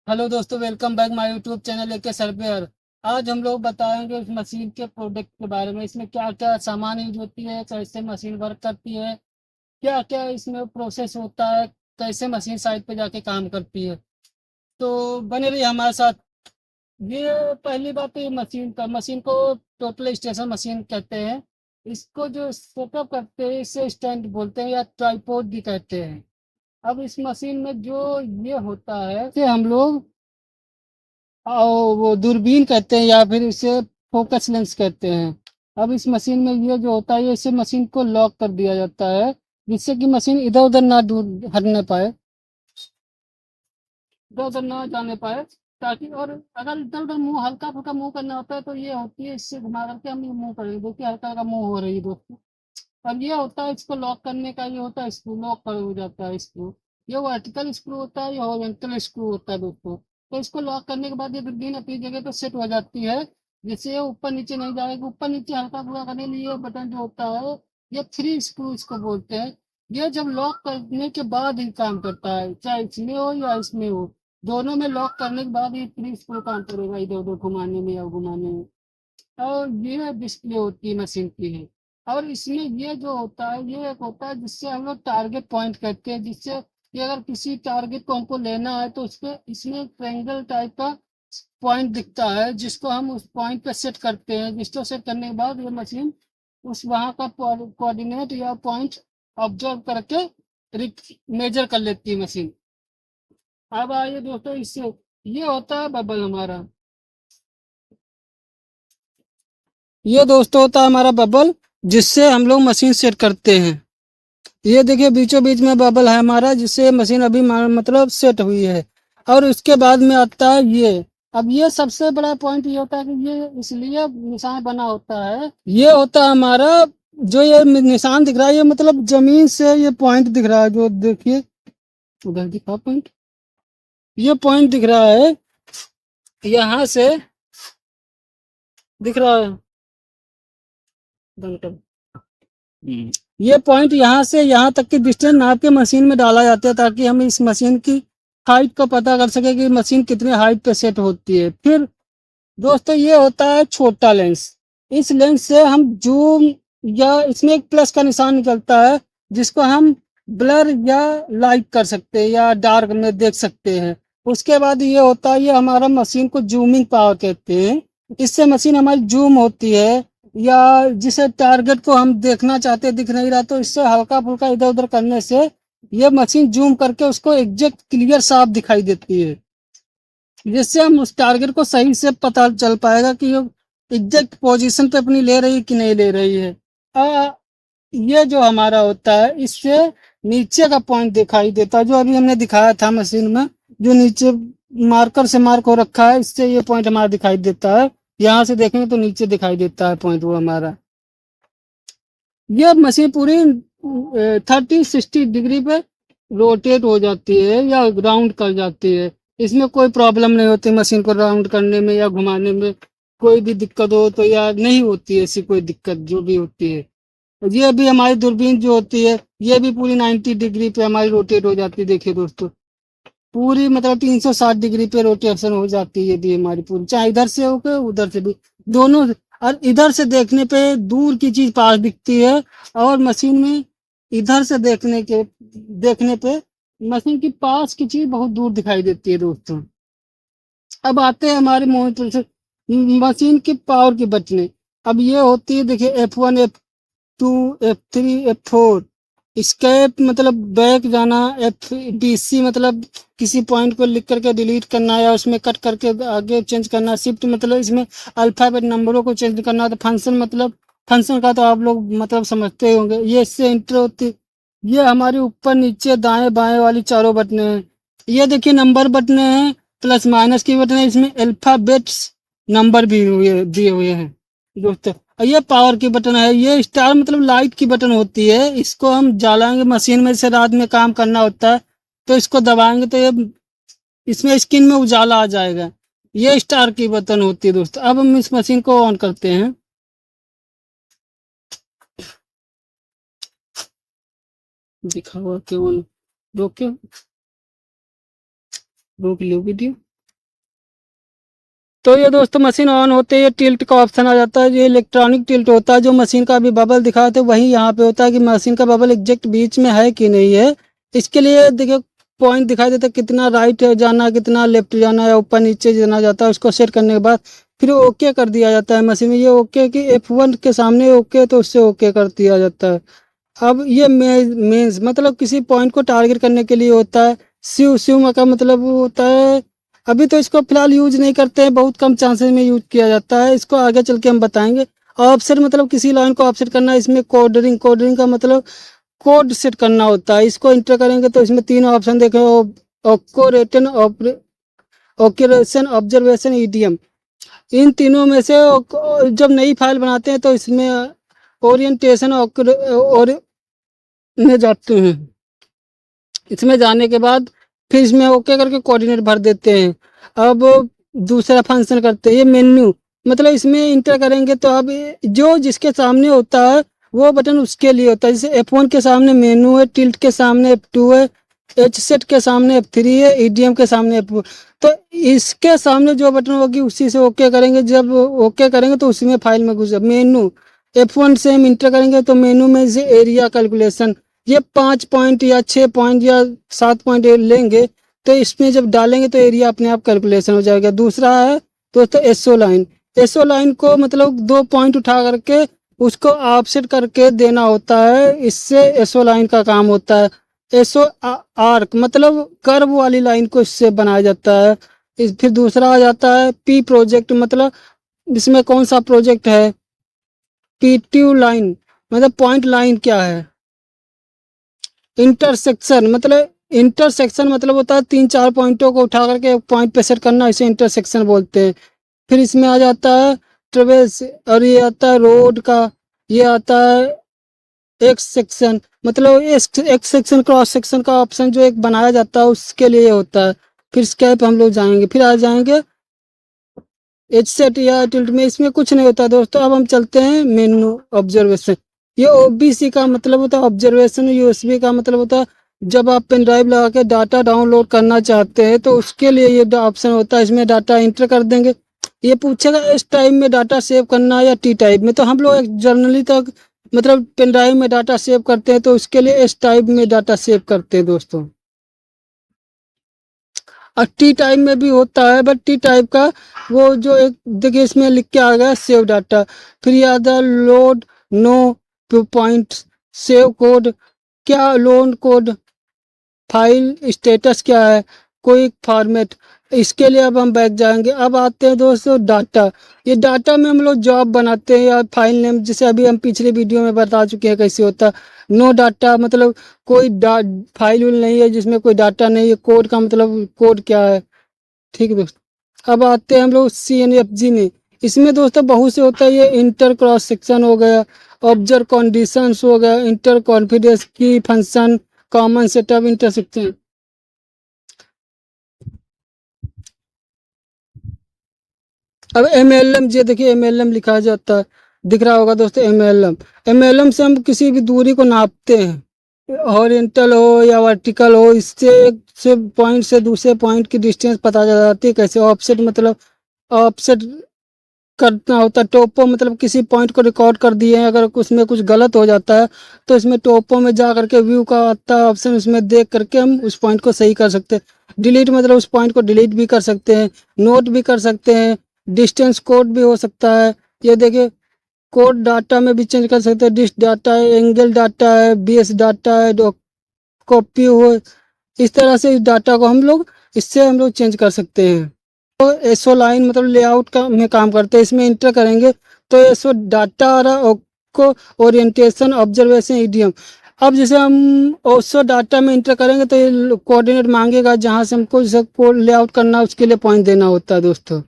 Hello दोस्तों, welcome back my YouTube channel लेके सरवेयर। आज हम लोग बताएंगे इस मशीन के प्रोडक्ट के बारे में। इसमें क्या क्या सामान यूज होती है, कैसे मशीन वर्क करती है, क्या क्या इसमें प्रोसेस होता है, कैसे मशीन साइट पे जाके काम करती है। तो बने रहिए हमारे साथ। ये पहली बात तो ये मशीन को टोटल स्टेशन मशीन कहते हैं। इसको जो सेटअप करते हैं इसे स्टैंड बोलते हैं या ट्राइपॉड भी कहते हैं। अब इस मशीन में जो ये होता है कि हम लोग और वो दूरबीन कहते हैं या फिर इसे फोकस लेंस कहते हैं। अब इस मशीन में ये जो होता है, ये इसे मशीन को लॉक कर दिया जाता है जिससे कि मशीन इधर उधर ना दूर हटने पाए, इधर उधर ना जाने पाए। ताकि और अगर इधर उधर मुंह हल्का फुल्का मुंह करना होता है तो ये होती है, इससे घुमा करके हम मुंह करेंगे। देखिए हल्का हल्का मुंह हो रही है दोस्तों। अब ये होता है, इसको लॉक करने का ये होता है, स्क्रू लॉक कर हो जाता है स्क्रू। ये वर्टिकल स्क्रू होता है, ये हॉरिजॉन्टल स्क्रू होता है दोस्तों। तो इसको लॉक करने के बाद ये दूरबीन अपनी जगह पर सेट हो जाती है, जिससे ये ऊपर नीचे नहीं जाएगा। ऊपर नीचे हल्का फुल्का करने के लिए बटन जो होता है, ये थ्री स्क्रू इसको बोलते हैं। ये जब लॉक करने के बाद ही काम करता है, चाहे इसमें हो या इसमें हो। दोनों में लॉक करने के बाद ये थ्री स्क्रू काम करेगा, इधर उधर घुमाने में या घुमाने में। और ये डिस्प्ले होती है मशीन की है। और इसमें ये जो होता है, ये एक होता है जिससे हम लोग टारगेट पॉइंट करते हैं, जिससे कि अगर किसी टारगेट को हमको लेना है तो उसपे इसमें एक ट्रायंगल टाइप का पॉइंट दिखता है, जिसको हम उस पॉइंट पे सेट करते हैं। जिसको सेट करने के बाद ये मशीन उस वहाँ का कोऑर्डिनेट या पॉइंट ऑब्जर्व करके मेजर कर लेती है मशीन। अब आइए दोस्तों, इससे ये होता है बबल हमारा। ये दोस्तों होता है हमारा बबल, जिससे हम लोग मशीन सेट करते हैं। ये देखिए बीचों बीच में बबल है हमारा, जिससे मशीन अभी मतलब सेट हुई है। और उसके बाद में आता है ये। अब ये सबसे बड़ा पॉइंट ये होता है कि ये इसलिए निशान बना होता है, ये होता है हमारा जो ये निशान दिख रहा है, ये मतलब जमीन से ये पॉइंट दिख रहा है, जो देखिए उधर दिखा पॉइंट। ये पॉइंट दिख रहा है, यहाँ से दिख रहा है। ये पॉइंट यहाँ से यहाँ तक की डिस्टेंस नाप के मशीन में डाला जाता है, ताकि हम इस मशीन की हाइट को पता कर सके कि मशीन कितने हाइट पे सेट होती है। फिर दोस्तों ये होता है छोटा लेंस। इस लेंस से हम जूम या इसमें एक प्लस का निशान निकलता है, जिसको हम ब्लर या लाइट कर सकते हैं या डार्क में देख सकते हैं। उसके बाद ये होता है, ये हमारा मशीन को जूमिंग पावर कहते हैं। इससे मशीन हमारी जूम होती है, या जिसे टारगेट को हम देखना चाहते दिख नहीं रहा तो इससे हल्का फुल्का इधर उधर करने से ये मशीन जूम करके उसको एग्जैक्ट क्लियर साफ दिखाई देती है, जिससे हम उस टारगेट को सही से पता चल पाएगा कि एग्जैक्ट पोजीशन पे अपनी ले रही कि नहीं ले रही है। ये जो हमारा होता है, इससे नीचे का पॉइंट दिखाई देता है, जो अभी हमने दिखाया था मशीन में, जो नीचे मार्कर से मार्क हो रखा है, इससे ये पॉइंट हमारा दिखाई देता है। यहाँ से देखेंगे तो नीचे दिखाई देता है पॉइंट वो हमारा। ये मशीन पूरी 30-60 डिग्री पे रोटेट हो जाती है या राउंड कर जाती है। इसमें कोई प्रॉब्लम नहीं होती मशीन को राउंड करने में या घुमाने में। कोई भी दिक्कत हो तो या नहीं होती है, ऐसी कोई दिक्कत जो भी होती है। ये भी हमारी दूरबीन जो होती है, ये भी पूरी 90 डिग्री पे हमारी रोटेट हो जाती है। देखिए दोस्तों, पूरी मतलब 360 डिग्री पे रोटेशन हो जाती है ये भी हमारी पूरी, चाहे इधर से होकर उधर से भी, दोनों। और इधर से देखने पे दूर की चीज पास दिखती है, और मशीन में इधर से देखने पे मशीन की पास की चीज बहुत दूर दिखाई देती है दोस्तों। अब आते हैं हमारे मॉनिटर से मशीन की पावर की बटने। अब ये होती है, देखिए F1 F2 F3 F4। Escape मतलब बैक जाना, FBC मतलब किसी पॉइंट को लिख करके डिलीट करना या उसमें कट करके आगे चेंज करना। शिफ्ट मतलब इसमें अल्फाबेट नंबरों को चेंज करना। तो फंक्शन मतलब फंक्शन का तो आप लोग मतलब समझते ही होंगे। ये इससे इंटर होती। ये हमारी ऊपर नीचे दाएं बाएं वाली चारों बटने हैं। ये देखिए नंबर बटने हैं, प्लस माइनस की बटन है, इसमें अल्फाबेट्स नंबर भी दिए हुए हैं दोस्तों। और ये पावर की बटन है। ये स्टार मतलब लाइट की बटन होती है, इसको हम जलाएंगे मशीन में, से रात में काम करना होता है तो इसको दबाएंगे तो ये इसमें स्क्रीन में उजाला आ जाएगा। ये स्टार की बटन होती है दोस्तों। अब हम इस मशीन को ऑन करते हैं। दिखा हुआ क्यों? रोके, रोक लियो वीडियो। तो ये दोस्तों मशीन ऑन होते ही टिल्ट का ऑप्शन आ जाता है। ये इलेक्ट्रॉनिक टिल्ट होता है, जो मशीन का अभी बबल दिखा थे वही यहाँ पे होता है कि मशीन का बबल एग्जैक्ट बीच में है कि नहीं है। इसके लिए देखिए पॉइंट दिखाई देता है, कितना राइट जाना, कितना लेफ्ट जाना या ऊपर नीचे जाना जाता है। उसको सेट करने के बाद फिर ओके कर दिया जाता है मशीन में। ये ओके कि F1 के सामने ओके, तो उससे ओके कर दिया जाता है। अब ये मेंस मतलब किसी पॉइंट को टारगेट करने के लिए होता है। शिव शिव का मतलब वो होता है, अभी तो इसको फिलहाल यूज नहीं करते हैं, बहुत कम चांसेस में यूज किया जाता है। इसको आगे चल के हम बताएंगे। ऑफसेट मतलब किसी लाइन को ऑफसेट करना है। इसमें कोडरिंग, कोडरिंग का मतलब कोड सेट करना होता है। इसको इंटर करेंगे तो इसमें तीन ऑप्शन देखे, ऑक्यूरेशन, ऑक्यूरेशन, ऑब्जर्वेशन, ईडीएम। इन तीनों में से जब नई फाइल बनाते हैं तो इसमें ओरिएंटेशन और में जाते हैं। इसमें जाने के बाद फिर इसमें ओके करके कोऑर्डिनेट भर देते हैं। अब दूसरा फंक्शन करते हैं, ये मेन्यू मतलब इसमें इंटर करेंगे तो अब जो जिसके सामने होता है वो बटन उसके लिए होता है। जैसे F1 के सामने मेन्यू है, टिल्ट के सामने F2 है, एच सेट के सामने F3 है, ईडीएम के सामने F4। तो इसके सामने जो बटन होगी उसी से ओके करेंगे। जब ओके करेंगे तो उसी में फाइल में घुस मेन्यू F1 से हम इंटर करेंगे तो मेन्यू में से एरिया कैलकुलेशन, ये 5 पॉइंट या 6 पॉइंट या 7 पॉइंट लेंगे तो इसमें जब डालेंगे तो एरिया अपने आप कैलकुलेशन हो जाएगा। दूसरा है दोस्तों एसओ लाइन। एसओ लाइन को मतलब 2 पॉइंट उठा करके उसको ऑफसेट करके देना होता है, इससे एसओ लाइन का काम होता है। एसओ आर्क मतलब कर्व वाली लाइन को इससे बनाया जाता है। फिर दूसरा आ जाता है पी प्रोजेक्ट, मतलब इसमें कौन सा प्रोजेक्ट है। पीट्यू लाइन मतलब पॉइंट लाइन क्या है। इंटरसेक्शन मतलब होता है 3-4 पॉइंटों को उठा करके एक पॉइंट पे सेट करना, इसे इंटरसेक्शन बोलते हैं। फिर इसमें आ जाता है ट्रेवल्स, और ये आता है रोड का। ये आता है एक्स सेक्शन, मतलब एक्स सेक्शन क्रॉस सेक्शन का ऑप्शन जो एक बनाया जाता है उसके लिए होता है। फिर स्कैप हम लोग जाएंगे, फिर आ जाएंगे एच सेट या टिल्ट में। इसमें कुछ नहीं होता दोस्तों। अब हम चलते हैं मेनू ऑब्जर्वेशन। ये ओबीसी का मतलब होता है ऑब्जर्वेशन। यूएसबी का मतलब होता है जब आप पेन ड्राइव लगा के डाटा डाउनलोड करना चाहते हैं तो उसके लिए ये ऑप्शन होता है। इसमें डाटा इंटर कर देंगे। ये पूछेगा इस टाइप में डाटा सेव करना या टी टाइप में, तो हम लोग जनरली तक मतलब पेन ड्राइव में डाटा सेव करते हैं तो उसके लिए इस टाइप में डाटा सेव करते हैं दोस्तों। और टी टाइप में भी होता है, बट टी टाइप का वो जो एक देखिए इसमें लिख के आ गया सेव डाटा। फिर याद है load no point save code, क्या लोन कोड, फाइल स्टेटस क्या है, कोई फॉर्मेट। इसके लिए अब हम बैठ जाएंगे। अब आते हैं दोस्तों डाटा। ये डाटा में हम लोग जॉब बनाते हैं या फाइल नेम, जैसे अभी हम पिछले वीडियो में बता चुके हैं कैसे होता है। नो डाटा मतलब कोई फाइल नहीं है जिसमें कोई डाटा नहीं है। कोड का मतलब कोड क्या है, ठीक है दोस्तों। अब आते हैं हम लोग CNFG में। इसमें दोस्तों बहुत से होता है। ये इंटर क्रॉस सेक्शन हो गया, ऑब्जर्व कंडीशंस हो गया, इंटर कॉन्फिडेंस की फंक्शन, कॉमन सेटअप, इंटरसेक्शन। अब MLM, ये देखिए MLM लिखा जाता है, दिख रहा होगा दोस्तों MLM। MLM से हम किसी भी दूरी को नापते हैं, हॉरिजॉन्टल हो या वर्टिकल हो। इससे एक से पॉइंट से दूसरे पॉइंट की डिस्टेंस पता चल जाती है। कैसे ऑफसेट मतलब ऑफसेट करना होता है। टोपो मतलब किसी पॉइंट को रिकॉर्ड कर दिए हैं, अगर उसमें कुछ गलत हो जाता है तो इसमें टोपो में जा करके व्यू का आता है ऑप्शन, उसमें देख करके हम उस पॉइंट को सही कर सकते हैं। डिलीट मतलब उस पॉइंट को डिलीट भी कर सकते हैं, नोट भी कर सकते हैं, डिस्टेंस कोड भी हो सकता है। ये देखिए कोड डाटा में भी चेंज कर सकते हैं। डिस्ट डाटा है, एंगल डाटा है, बेस डाटा है, कॉपी हो। इस तरह से इस डाटा को हम लोग इससे हम लोग चेंज कर सकते हैं। तो एसओ लाइन मतलब लेआउट का में काम करते हैं। इसमें इंटर करेंगे तो एसओ डाटा आ रहा है, को ओरिएंटेशन, ऑब्जर्वेशन, ईडीएम। अब जैसे हम ओसो डाटा में इंटर करेंगे तो ये कोऑर्डिनेट मांगेगा जहाँ से हमको जैसे लेआउट करना है उसके लिए पॉइंट देना होता है दोस्तों।